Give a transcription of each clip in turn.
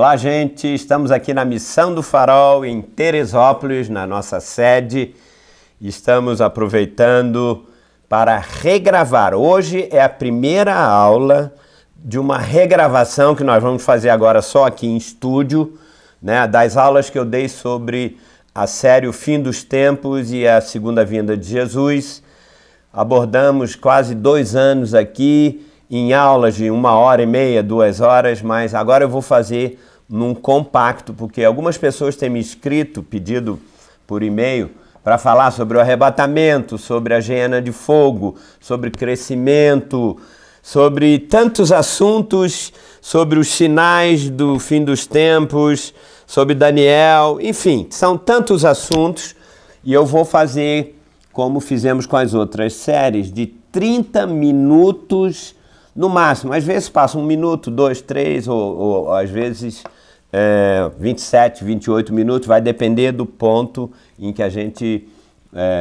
Olá, gente! Estamos aqui na Missão do Farol, em Teresópolis, na nossa sede. Estamos aproveitando para regravar. Hoje é a primeira aula de uma regravação que nós vamos fazer agora só aqui em estúdio, né? Das aulas que eu dei sobre a série O Fim dos Tempos e a Segunda Vinda de Jesus. Abordamos quase 2 anos aqui, em aulas de 1h30, 2 horas, mas agora eu vou fazer num compacto, porque algumas pessoas têm me escrito, pedido por e-mail, para falar sobre o arrebatamento, sobre a geena de fogo, sobre crescimento, sobre tantos assuntos, sobre os sinais do fim dos tempos, sobre Daniel, enfim, são tantos assuntos, e eu vou fazer, como fizemos com as outras séries, de 30 minutos no máximo. Às vezes passa 1 minuto, 2, 3, ou às vezes 27, 28 minutos, vai depender do ponto em que a gente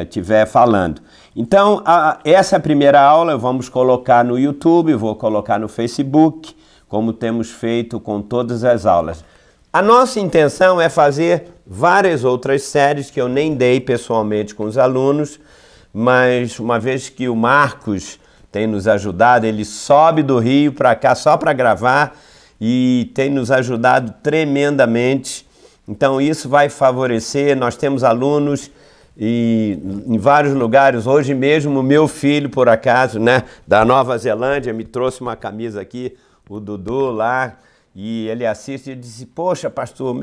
estiver falando. Então, essa primeira aula vamos colocar no YouTube, vou colocar no Facebook, como temos feito com todas as aulas. A nossa intenção é fazer várias outras séries que eu nem dei pessoalmente com os alunos, mas uma vez que o Marcos tem nos ajudado, ele sobe do Rio para cá só para gravar e tem nos ajudado tremendamente. Então isso vai favorecer, nós temos alunos em vários lugares. Hoje mesmo o meu filho, por acaso, né, da Nova Zelândia, me trouxe uma camisa aqui, o Dudu lá, e ele assiste e disse: poxa, pastor,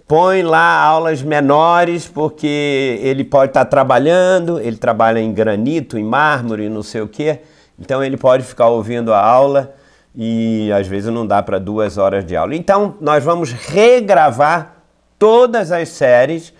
põe lá aulas menores, porque ele pode estar trabalhando, ele trabalha em granito, em mármore, não sei o quê, então ele pode ficar ouvindo a aula e às vezes não dá para 2 horas de aula. Então nós vamos regravar todas as séries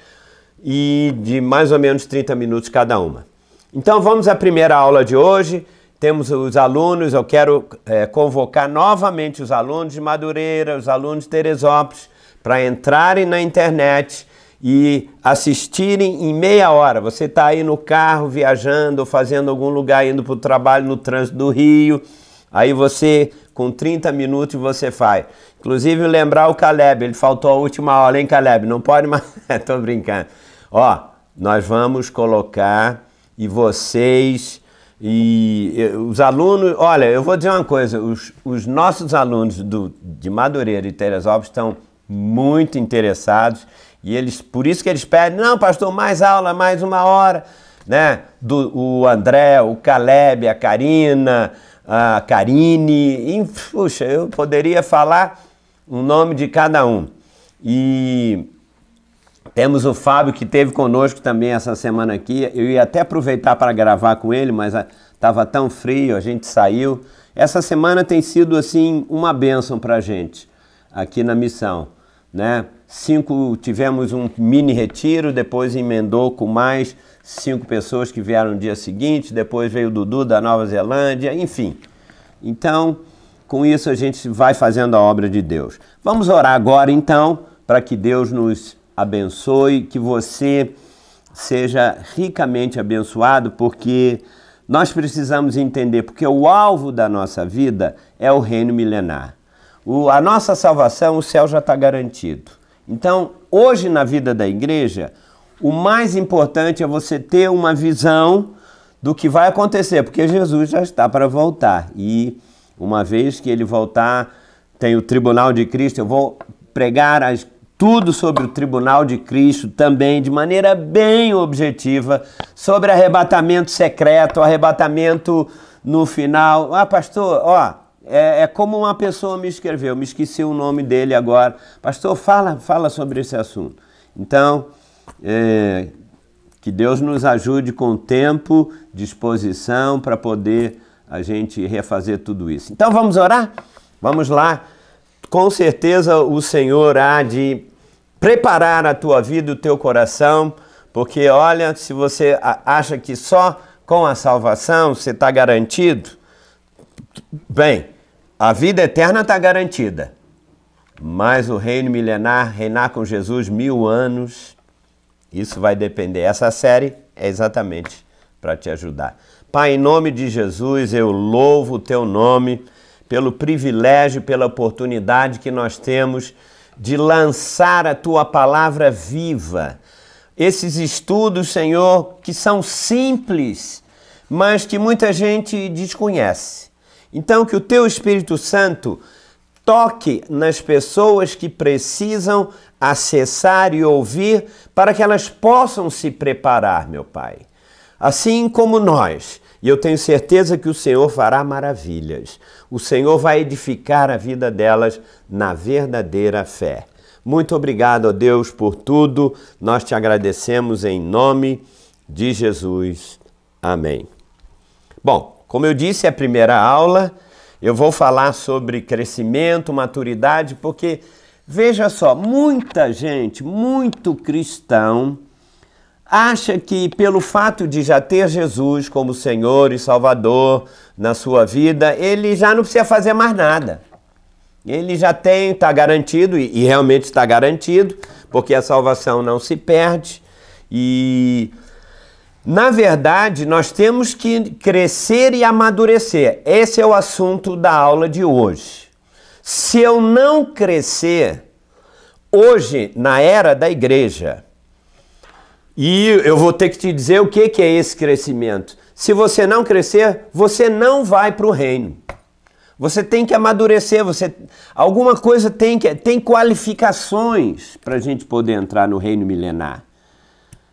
e de mais ou menos 30 minutos cada uma. Então vamos à primeira aula de hoje. Temos os alunos, eu quero convocar novamente os alunos de Madureira, os alunos de Teresópolis, para entrarem na internet e assistirem em meia hora. Você está aí no carro, viajando, ou fazendo algum lugar, indo para o trabalho no trânsito do Rio, aí você, com 30 minutos, você faz. Inclusive, lembrar o Caleb, ele faltou a última aula, hein, Caleb? Não pode mais... Estou brincando. Ó, nós vamos colocar, e vocês... E os alunos, olha, eu vou dizer uma coisa, os nossos alunos de Madureira e Teresópolis estão muito interessados, e por isso que eles pedem: não, pastor, mais aula, mais 1 hora, né? O André, o Caleb, a Karina, a Karine, e, puxa, eu poderia falar o nome de cada um. E temos o Fábio, que esteve conosco também essa semana aqui. Eu ia até aproveitar para gravar com ele, mas estava tão frio, a gente saiu. Essa semana tem sido, assim, uma bênção para a gente, aqui na missão, né? Tivemos um mini retiro, depois emendou com mais 5 pessoas que vieram no dia seguinte, depois veio o Dudu da Nova Zelândia, enfim. Então, com isso a gente vai fazendo a obra de Deus. Vamos orar agora, então, para que Deus nos abençoe, que você seja ricamente abençoado, porque nós precisamos entender, porque o alvo da nossa vida é o reino milenar. A nossa salvação, o céu já está garantido. Então, hoje na vida da igreja, o mais importante é você ter uma visão do que vai acontecer, porque Jesus já está para voltar. E uma vez que ele voltar, tem o tribunal de Cristo. Eu vou pregar tudo sobre o tribunal de Cristo também, de maneira bem objetiva, sobre arrebatamento secreto, arrebatamento no final. Ah, pastor, ó, é como uma pessoa me escreveu, me esqueci o nome dele agora. Pastor, fala sobre esse assunto. Então, que Deus nos ajude com tempo, disposição, para poder a gente refazer tudo isso. Então vamos orar? Vamos lá. Com certeza o Senhor há de preparar a tua vida e o teu coração, porque olha, se você acha que só com a salvação você está garantido, bem, a vida eterna está garantida, mas o reino milenar, reinar com Jesus 1000 anos, isso vai depender. Essa série é exatamente para te ajudar. Pai, em nome de Jesus, eu louvo o teu nome pelo privilégio, pela oportunidade que nós temos de lançar a tua palavra viva. Esses estudos, Senhor, que são simples, mas que muita gente desconhece. Então, que o teu Espírito Santo toque nas pessoas que precisam acessar e ouvir para que elas possam se preparar, meu Pai. Assim como nós, e eu tenho certeza que o Senhor fará maravilhas. O Senhor vai edificar a vida delas na verdadeira fé. Muito obrigado, ó Deus, por tudo. Nós te agradecemos em nome de Jesus. Amém. Bom, como eu disse, é a primeira aula. Eu vou falar sobre crescimento, maturidade, porque, veja só, muita gente, muito cristão, acha que pelo fato de já ter Jesus como Senhor e Salvador na sua vida, ele já não precisa fazer mais nada. Ele já tem, está garantido, e realmente está garantido, porque a salvação não se perde. E, na verdade, nós temos que crescer e amadurecer. Esse é o assunto da aula de hoje. Se eu não crescer, hoje, na era da igreja, e eu vou ter que te dizer o que é esse crescimento. Se você não crescer, você não vai para o reino. Você tem que amadurecer, alguma coisa tem qualificações para a gente poder entrar no reino milenar.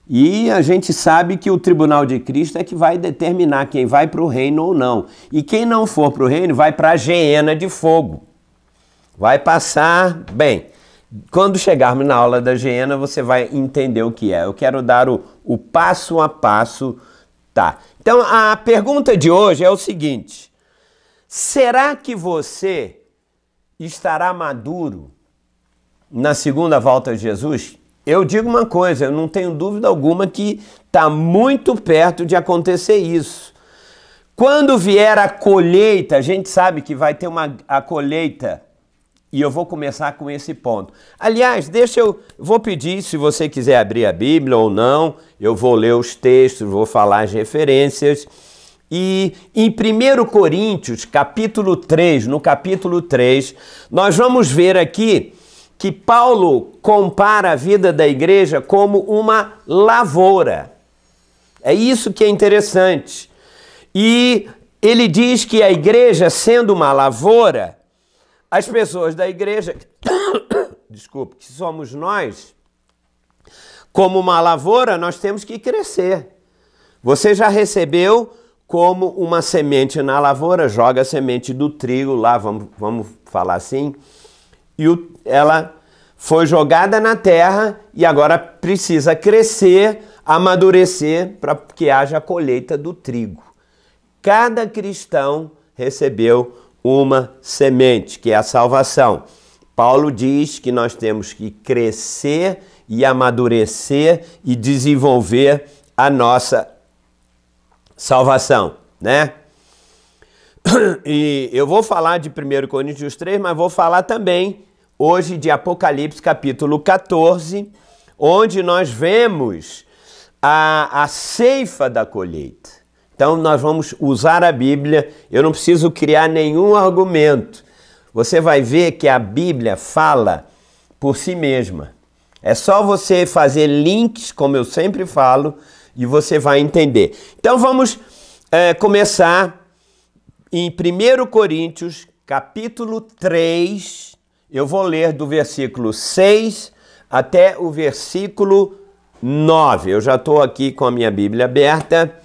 E a gente sabe que o tribunal de Cristo é que vai determinar quem vai para o reino ou não. E quem não for para o reino vai para a geena de fogo. Vai passar, bem, quando chegarmos na aula da geena você vai entender o que é. Eu quero dar o passo a passo, tá? Então a pergunta de hoje é o seguinte: será que você estará maduro na segunda volta de Jesus? Eu digo uma coisa, eu não tenho dúvida alguma que está muito perto de acontecer isso. Quando vier a colheita, a gente sabe que vai ter a colheita, e eu vou começar com esse ponto. Aliás, vou pedir, se você quiser abrir a Bíblia ou não, eu vou ler os textos, vou falar as referências. E em 1 Coríntios, capítulo 3, no capítulo 3, nós vamos ver aqui que Paulo compara a vida da igreja como uma lavoura. É isso que é interessante. E ele diz que a igreja, sendo uma lavoura, as pessoas da igreja, desculpe, que somos nós, como uma lavoura, nós temos que crescer. Você já recebeu como uma semente na lavoura, joga a semente do trigo lá, vamos falar assim, e ela foi jogada na terra e agora precisa crescer, amadurecer para que haja a colheita do trigo. Cada cristão recebeu uma semente, que é a salvação. Paulo diz que nós temos que crescer e amadurecer e desenvolver a nossa salvação, né? E eu vou falar de 1 Coríntios 3, mas vou falar também hoje de Apocalipse capítulo 14, onde nós vemos a ceifa da colheita. Então nós vamos usar a Bíblia, eu não preciso criar nenhum argumento. Você vai ver que a Bíblia fala por si mesma. É só você fazer links, como eu sempre falo, e você vai entender. Então vamos começar em 1 Coríntios, capítulo 3. Eu vou ler do versículo 6 até o versículo 9. Eu já estou aqui com a minha Bíblia aberta.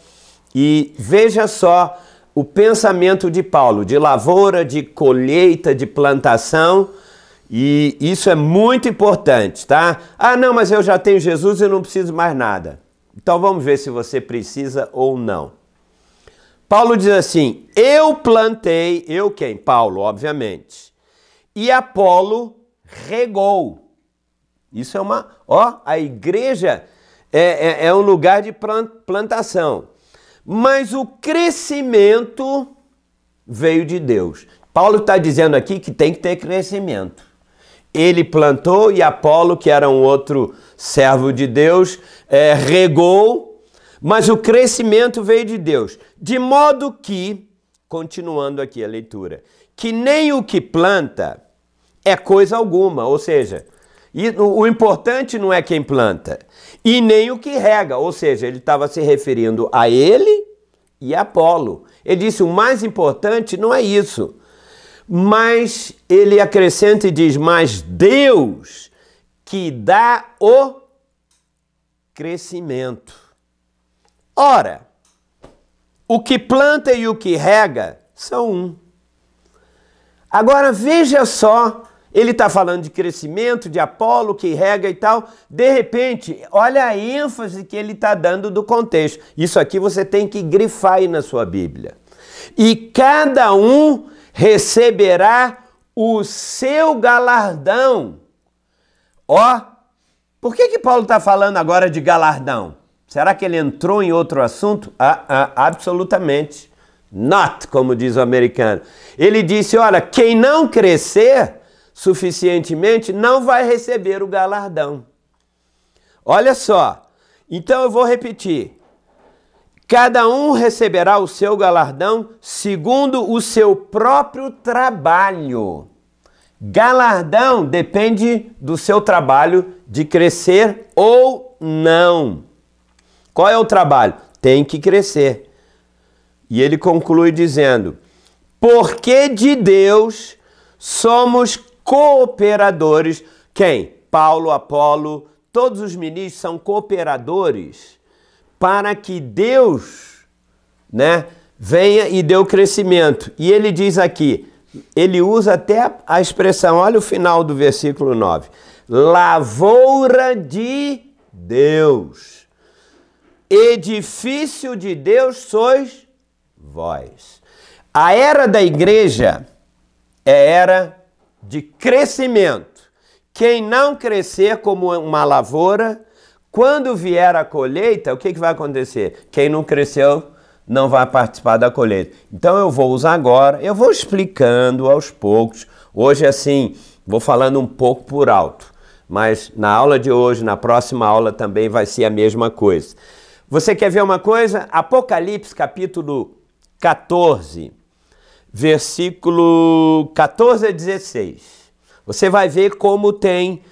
E veja só o pensamento de Paulo, de lavoura, de colheita, de plantação. E isso é muito importante, tá? Ah, não, mas eu já tenho Jesus e não preciso mais nada. Então vamos ver se você precisa ou não. Paulo diz assim: eu plantei, eu quem? Paulo, obviamente. E Apolo regou. Isso é a igreja é um lugar de plantação. Mas o crescimento veio de Deus. Paulo está dizendo aqui que tem que ter crescimento. Ele plantou e Apolo, que era um outro servo de Deus, regou, mas o crescimento veio de Deus. De modo que, continuando aqui a leitura, que nem o que planta é coisa alguma, ou seja, o importante não é quem planta e nem o que rega, ou seja, ele estava se referindo a ele e a Apolo. Ele disse, o mais importante não é isso, mas ele acrescenta e diz, mas Deus que dá o crescimento. Ora, o que planta e o que rega são um. Agora veja só, ele está falando de crescimento, de Apolo, que rega e tal. De repente, olha a ênfase que ele está dando do contexto. Isso aqui você tem que grifar aí na sua Bíblia. E cada um receberá o seu galardão. Ó, por que Paulo está falando agora de galardão? Será que ele entrou em outro assunto? Absolutamente not, como diz o americano. Ele disse, olha, quem não crescer suficientemente não vai receber o galardão. Olha só, então eu vou repetir. Cada um receberá o seu galardão segundo o seu próprio trabalho. Galardão depende do seu trabalho de crescer ou não. Qual é o trabalho? Tem que crescer. E ele conclui dizendo, porque de Deus somos cooperadores. Quem? Paulo, Apolo, todos os ministros são cooperadores para que Deus, né, venha e dê o crescimento. E ele diz aqui, ele usa até a expressão, olha o final do versículo 9, lavoura de Deus, edifício de Deus sois vós. A era da igreja é era de crescimento. Quem não crescer como uma lavoura, quando vier a colheita, o que vai acontecer? Quem não cresceu não vai participar da colheita. Então eu vou usar agora, eu vou explicando aos poucos. Hoje assim, vou falando um pouco por alto, mas na aula de hoje, na próxima aula também vai ser a mesma coisa. Você quer ver uma coisa? Apocalipse capítulo 14, versículo 14 a 16. Você vai ver como tem,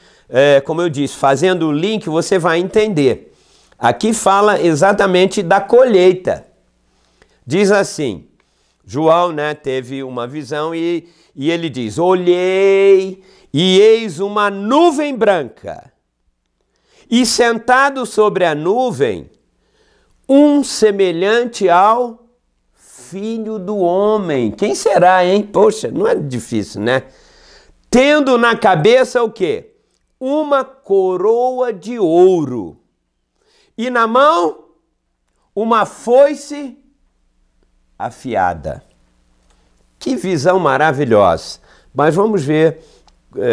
como eu disse, fazendo o link você vai entender. Aqui fala exatamente da colheita. Diz assim, João, né, teve uma visão e ele diz, olhei e eis uma nuvem branca e sentado sobre a nuvem, um semelhante ao Filho do Homem. Quem será, hein? Poxa, não é difícil, né? Tendo na cabeça o quê? Uma coroa de ouro. E na mão, uma foice afiada. Que visão maravilhosa. Mas vamos ver,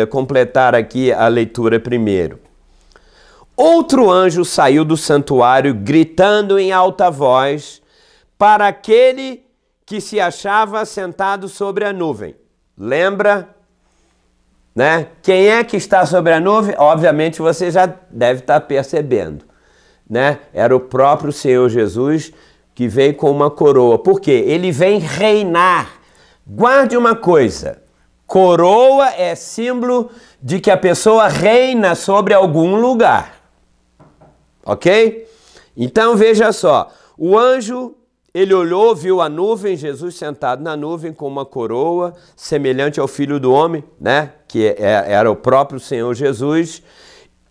completar aqui a leitura primeiro. Outro anjo saiu do santuário, gritando em alta voz para aquele que se achava sentado sobre a nuvem. Lembra? Né? Quem é que está sobre a nuvem? Obviamente você já deve estar percebendo. Né? Era o próprio Senhor Jesus que veio com uma coroa. Por quê? Ele vem reinar. Guarde uma coisa. Coroa é símbolo de que a pessoa reina sobre algum lugar. Ok? Então veja só. O anjo, ele olhou, viu a nuvem, Jesus sentado na nuvem com uma coroa, semelhante ao Filho do Homem, né? Que era o próprio Senhor Jesus.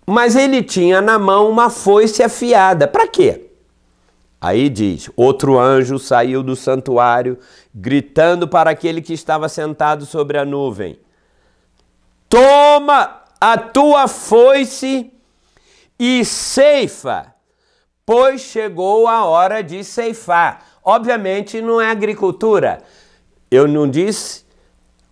Mas ele tinha na mão uma foice afiada. Para quê? Aí diz, outro anjo saiu do santuário, gritando para aquele que estava sentado sobre a nuvem. Toma a tua foice e ceifa, pois chegou a hora de ceifar. Obviamente não é agricultura. Eu não disse,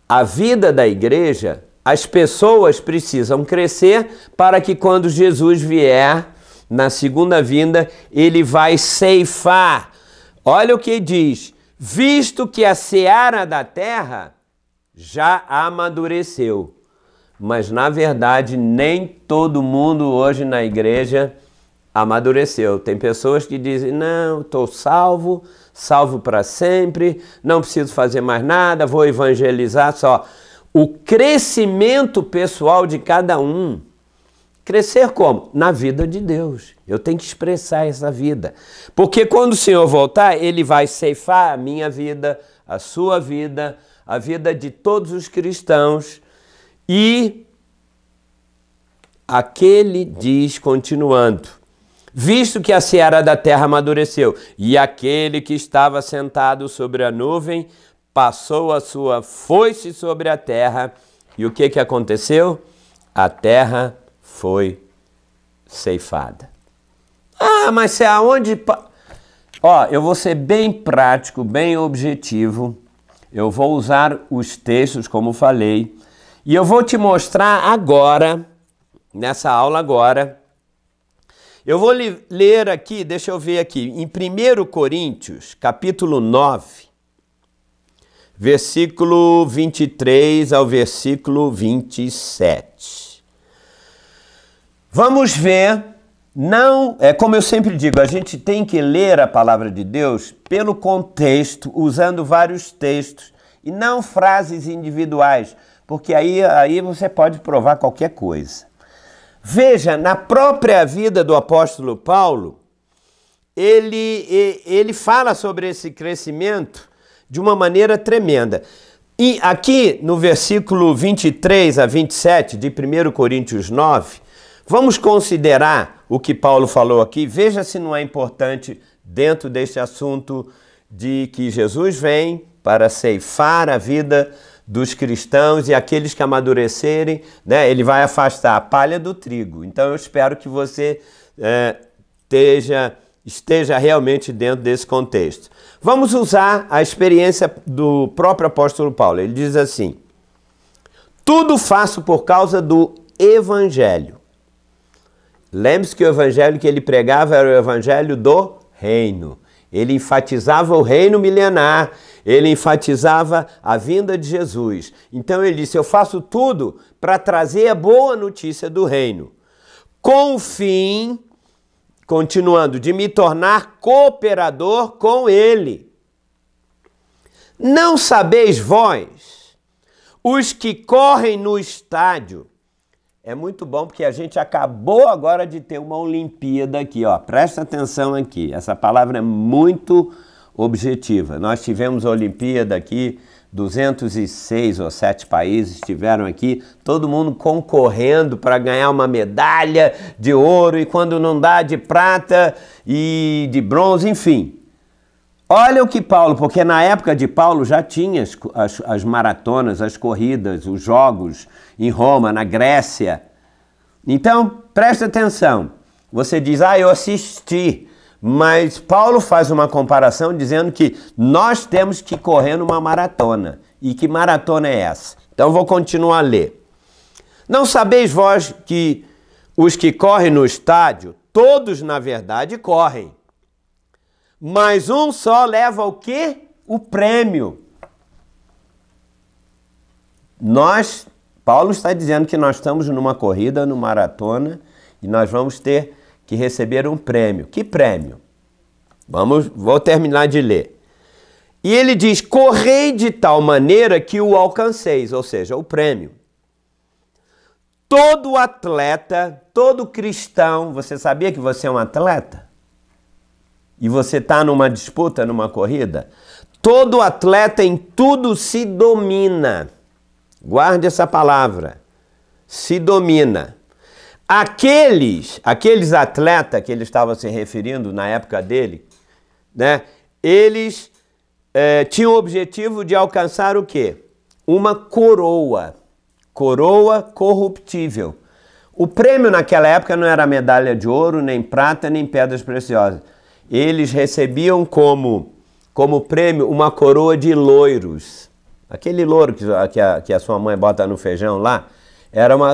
a vida da igreja, as pessoas precisam crescer para que quando Jesus vier, na segunda vinda, ele vai ceifar. Olha o que diz, visto que a seara da terra já amadureceu. Mas na verdade nem todo mundo hoje na igreja amadureceu. Tem pessoas que dizem, não, estou salvo, salvo para sempre, não preciso fazer mais nada, vou evangelizar só. o crescimento pessoal de cada um. Crescer como? Na vida de Deus. Eu tenho que expressar essa vida. Porque quando o Senhor voltar, Ele vai ceifar a minha vida, a sua vida, a vida de todos os cristãos. E aquele diz, continuando, visto que a seara da terra amadureceu, e aquele que estava sentado sobre a nuvem passou a sua foice sobre a terra, e o que aconteceu? A terra foi ceifada. Ah, mas é aonde... Ó, eu vou ser bem prático, bem objetivo. Eu vou usar os textos, como falei, e eu vou te mostrar agora, nessa aula agora, eu vou ler aqui, deixa eu ver aqui, em 1 Coríntios, capítulo 9, versículo 23 ao versículo 27. Vamos ver, não, é como eu sempre digo, a gente tem que ler a palavra de Deus pelo contexto, usando vários textos, e não frases individuais, porque aí você pode provar qualquer coisa. Veja, na própria vida do apóstolo Paulo, ele fala sobre esse crescimento de uma maneira tremenda. E aqui no versículo 23 a 27 de 1 Coríntios 9, vamos considerar o que Paulo falou aqui. Veja se não é importante dentro deste assunto de que Jesus vem para ceifar a vida dos cristãos e aqueles que amadurecerem, né? Ele vai afastar a palha do trigo. Então eu espero que você esteja realmente dentro desse contexto. Vamos usar a experiência do próprio apóstolo Paulo. Ele diz assim: tudo faço por causa do evangelho. Lembre-se que o evangelho que ele pregava era o evangelho do reino. Ele enfatizava o reino milenar, ele enfatizava a vinda de Jesus. Então ele disse, eu faço tudo para trazer a boa notícia do reino, com o fim, continuando, de me tornar cooperador com ele. Não sabeis vós, os que correm no estádio. É muito bom porque a gente acabou agora de ter uma Olimpíada aqui, ó. Presta atenção aqui, essa palavra é muito objetiva. Nós tivemos a Olimpíada aqui, 206 ou 7 países estiveram aqui, todo mundo concorrendo para ganhar uma medalha de ouro e quando não dá, de prata e de bronze, enfim. Olha o que Paulo, porque na época de Paulo já tinha as maratonas, as corridas, os jogos em Roma, na Grécia. Então, presta atenção. Você diz, eu assisti, mas Paulo faz uma comparação dizendo que nós temos que correr numa maratona. E que maratona é essa? Então, vou continuar a ler. Não sabeis vós que os que correm no estádio, todos na verdade correm, mas um só leva o quê? O prêmio. Paulo está dizendo que nós estamos numa corrida, numa maratona, e nós vamos ter que receber um prêmio. Que prêmio? Vou terminar de ler. E ele diz, correi de tal maneira que o alcanceis, ou seja, o prêmio. Todo atleta, todo cristão, você sabia que você é um atleta? E você está numa disputa, numa corrida? Todo atleta em tudo se domina. Guarde essa palavra. Se domina. Aqueles atletas que ele estava se referindo na época dele, né? Eles tinham o objetivo de alcançar o quê? Uma coroa. Coroa corruptível. O prêmio naquela época não era medalha de ouro, nem prata, nem pedras preciosas. Eles recebiam como prêmio uma coroa de loiros. Aquele louro que a sua mãe bota no feijão lá,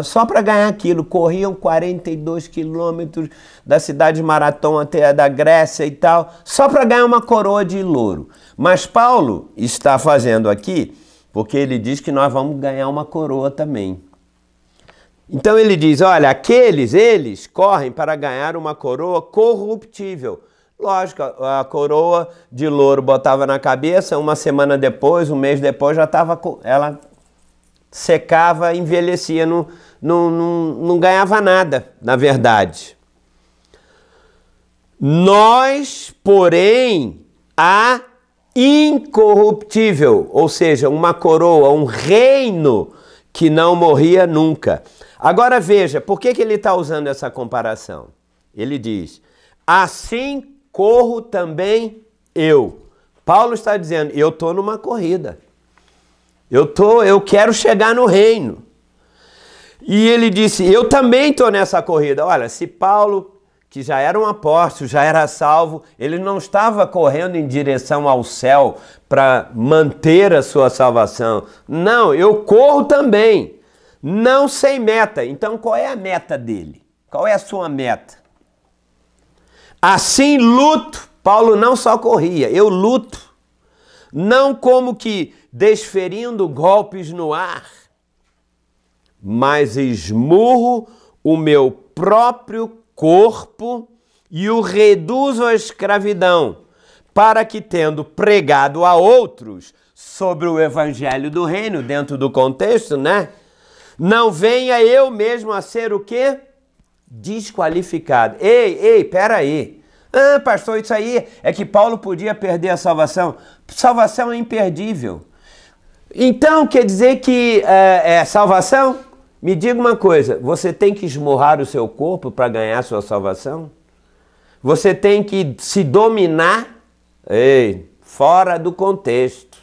só para ganhar aquilo. Corriam 42 quilômetros da cidade de Marathon até a da Grécia e tal, só para ganhar uma coroa de louro. Mas Paulo está fazendo aqui, porque ele diz que nós vamos ganhar uma coroa também. Então ele diz, olha, eles correm para ganhar uma coroa corruptível. Lógico, a coroa de louro botava na cabeça, uma semana depois, um mês depois, já estava ela secava, envelhecia, não ganhava nada, na verdade. Nós, porém, a incorruptível, ou seja, uma coroa, um reino que não morria nunca. Agora veja, por que ele está usando essa comparação? Ele diz, assim corro também eu. Paulo está dizendo, eu estou numa corrida. Eu quero chegar no reino. E ele disse, eu também estou nessa corrida. Olha, se Paulo, que já era um apóstolo, já era salvo, ele não estava correndo em direção ao céu para manter a sua salvação. Não, eu corro também, não sem meta. Então qual é a meta dele? Qual é a sua meta? Assim luto. Paulo não só corria, eu luto. Não como que desferindo golpes no ar, mas esmurro o meu próprio corpo e o reduzo à escravidão, para que, tendo pregado a outros sobre o evangelho do reino, dentro do contexto, né? Não venha eu mesmo a ser o quê? Desqualificado. Ei, peraí. Ah, pastor, isso aí é que Paulo podia perder a salvação. Salvação é imperdível. Então, quer dizer que é salvação? Me diga uma coisa, você tem que esmurrar o seu corpo para ganhar a sua salvação? Você tem que se dominar? Ei, fora do contexto.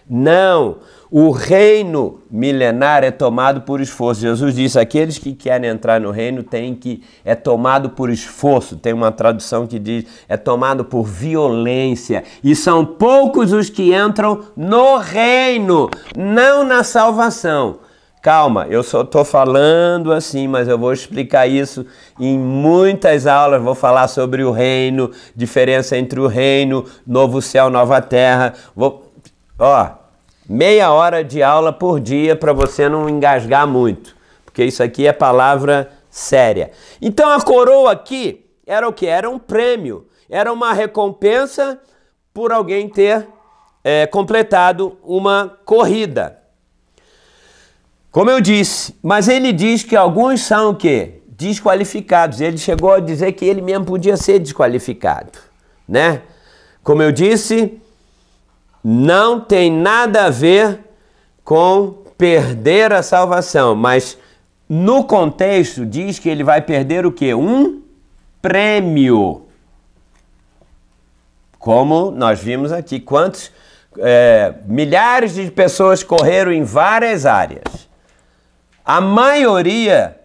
Não, o reino milenar é tomado por esforço. Jesus disse, aqueles que querem entrar no reino é tomado por esforço. Tem uma tradução que diz, é tomado por violência. E são poucos os que entram no reino, não na salvação. Calma, eu só estou falando assim, mas eu vou explicar isso em muitas aulas. Vou falar sobre o reino, diferença entre o reino, novo céu, nova terra. Meia hora de aula por dia para você não engasgar muito, porque isso aqui é palavra séria. Então a coroa aqui era o que? Era um prêmio, era uma recompensa por alguém ter completado uma corrida. Como eu disse, mas ele diz que alguns são o quê? Desqualificados. Ele chegou a dizer que ele mesmo podia ser desqualificado, né? Como eu disse, não tem nada a ver com perder a salvação, mas no contexto diz que ele vai perder o quê? Um prêmio. Como nós vimos aqui, milhares de pessoas correram em várias áreas. A maioria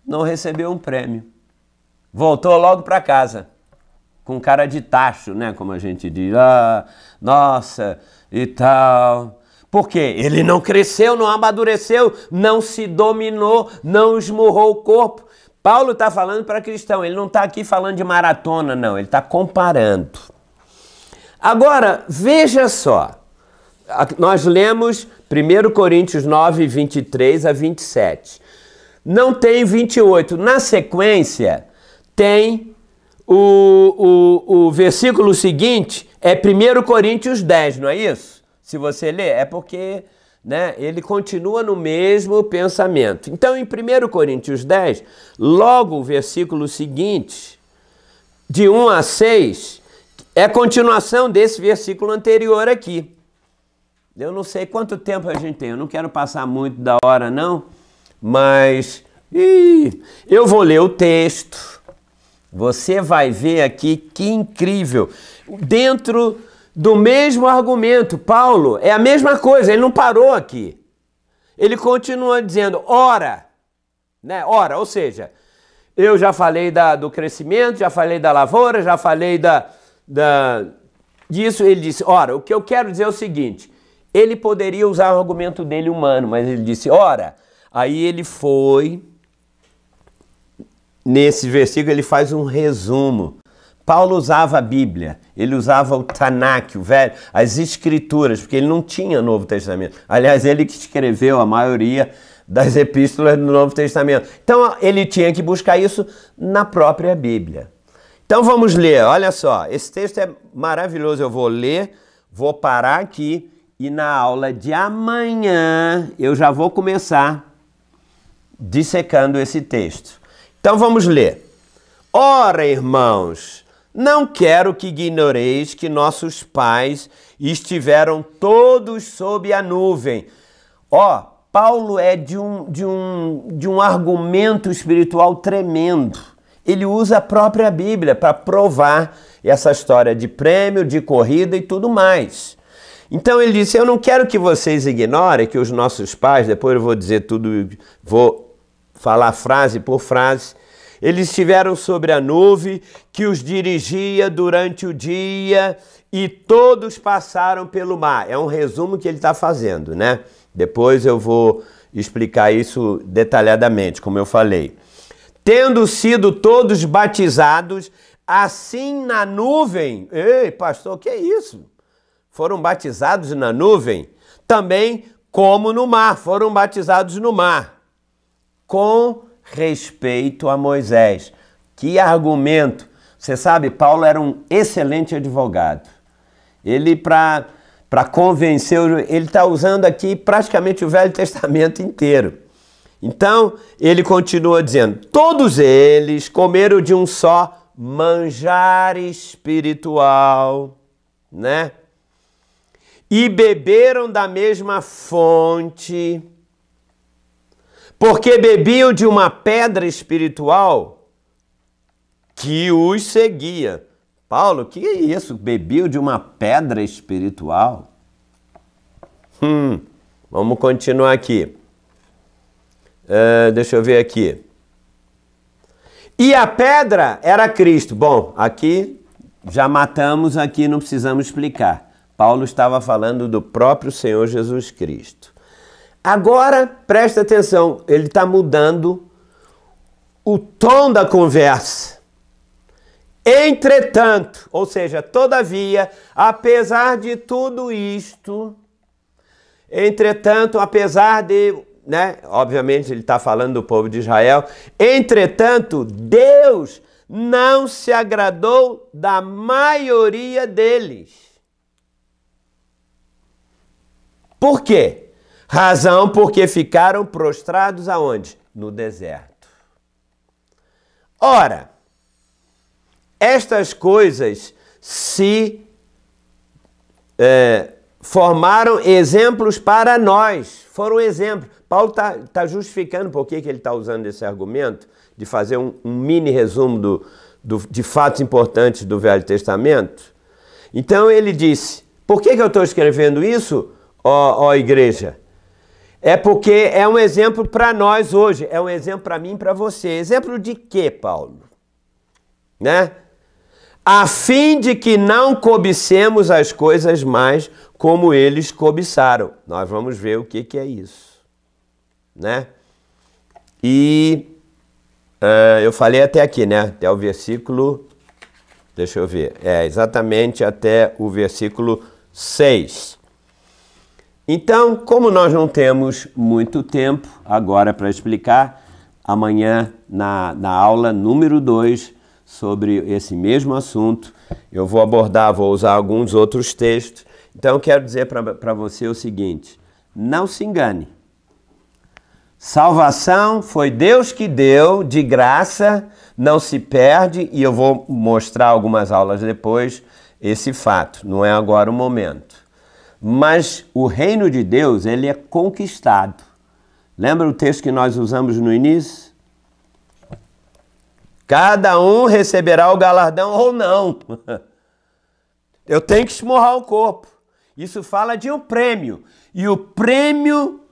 não recebeu um prêmio. Voltou logo para casa, com cara de tacho, né? Como a gente diz. Ah, nossa, e tal. Por quê? Ele não cresceu, não amadureceu, não se dominou, não esmurrou o corpo. Paulo está falando para cristão, ele não está aqui falando de maratona, não. Ele está comparando. Agora, veja só. Nós lemos 1 Coríntios 9, 23 a 27. Não tem 28. Na sequência, tem o versículo seguinte, é 1 Coríntios 10, não é isso? Se você ler, é porque, né, ele continua no mesmo pensamento. Então, em 1 Coríntios 10, logo o versículo seguinte, de 1 a 6, é a continuação desse versículo anterior aqui. Eu não sei quanto tempo a gente tem, eu não quero passar muito da hora não, mas eu vou ler o texto, você vai ver aqui que incrível, dentro do mesmo argumento, Paulo é a mesma coisa, ele não parou aqui, ele continua dizendo, ora, né? Ora, ou seja, eu já falei do crescimento, já falei da lavoura, já falei disso, ele disse, ora, o que eu quero dizer é o seguinte, ele poderia usar o argumento dele humano, mas ele disse, ora, aí ele foi, nesse versículo ele faz um resumo. Paulo usava a Bíblia, ele usava o Tanakh, o velho, as escrituras, porque ele não tinha Novo Testamento. Aliás, ele que escreveu a maioria das epístolas do Novo Testamento. Então ele tinha que buscar isso na própria Bíblia. Então vamos ler, olha só, esse texto é maravilhoso, eu vou ler, vou parar aqui, e na aula de amanhã eu já vou começar dissecando esse texto. Então vamos ler. Ora, irmãos, não quero que ignoreis que nossos pais estiveram todos sob a nuvem. Paulo é de um argumento espiritual tremendo. Ele usa a própria Bíblia para provar essa história de prêmio, de corrida e tudo mais. Então ele disse, eu não quero que vocês ignorem que os nossos pais, depois eu vou dizer tudo, vou falar frase por frase, eles estiveram sobre a nuvem que os dirigia durante o dia e todos passaram pelo mar. É um resumo que ele está fazendo, né? Depois eu vou explicar isso detalhadamente, como eu falei. Tendo sido todos batizados, assim na nuvem. Ei, pastor, que é isso? Foram batizados na nuvem? Também como no mar, foram batizados no mar. Com respeito a Moisés. Que argumento! Você sabe, Paulo era um excelente advogado. Ele, para convencer, ele está usando aqui praticamente o Velho Testamento inteiro. Então, ele continua dizendo, todos eles comeram de um só manjar espiritual, né? E beberam da mesma fonte, porque bebiam de uma pedra espiritual que os seguia. Paulo, que é isso? Bebiam de uma pedra espiritual? Vamos continuar aqui. Deixa eu ver aqui. E a pedra era Cristo. Bom, aqui já matamos, aqui não precisamos explicar. Paulo estava falando do próprio Senhor Jesus Cristo. Agora, presta atenção, ele está mudando o tom da conversa. Entretanto, ou seja, todavia, apesar de tudo isto, entretanto, apesar de, né, obviamente ele está falando do povo de Israel, entretanto, Deus não se agradou da maioria deles. Por quê? Razão porque ficaram prostrados aonde? No deserto. Ora, estas coisas se formaram exemplos para nós. Foram exemplos. Paulo tá justificando por que ele está usando esse argumento de fazer um mini resumo de fatos importantes do Velho Testamento. Então ele disse, por que eu estou escrevendo isso, ó igreja? É porque é um exemplo para nós hoje, é um exemplo para mim e para você. Exemplo de quê, Paulo? Né? A fim de que não cobicemos as coisas mais como eles cobiçaram. Nós vamos ver o que é isso. Né? E eu falei até aqui, né? Até o versículo, deixa eu ver, exatamente até o versículo 6. Então, como nós não temos muito tempo agora para explicar, amanhã na aula número 2 sobre esse mesmo assunto, eu vou usar alguns outros textos. Então, eu quero dizer para você o seguinte, não se engane. Salvação foi Deus que deu, de graça, não se perde, e eu vou mostrar algumas aulas depois esse fato, não é agora o momento. Mas o reino de Deus, ele é conquistado. Lembra o texto que nós usamos no início? Cada um receberá o galardão ou não. Eu tenho que esmurrar o corpo. Isso fala de um prêmio. E o prêmio,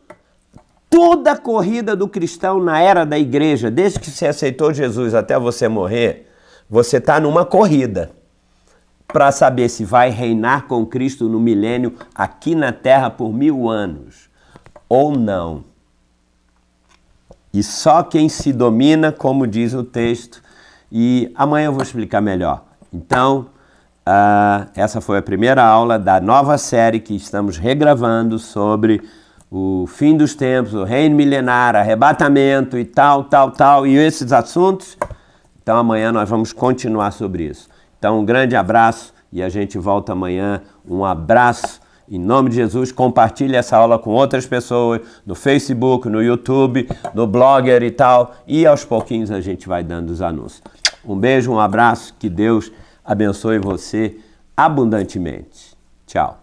toda a corrida do cristão na era da igreja, desde que você aceitou Jesus até você morrer, você está numa corrida para saber se vai reinar com Cristo no milênio aqui na terra por 1000 anos ou não. E só quem se domina, como diz o texto, e amanhã eu vou explicar melhor. Então, essa foi a primeira aula da nova série que estamos regravando sobre o fim dos tempos, o reino milenar, arrebatamento e tal, e esses assuntos. Então amanhã nós vamos continuar sobre isso. Então um grande abraço e a gente volta amanhã. Um abraço Em nome de Jesus, compartilhe essa aula com outras pessoas, no Facebook, no YouTube, no Blogger e tal, e aos pouquinhos a gente vai dando os anúncios. Um beijo, um abraço, que Deus abençoe você abundantemente. Tchau.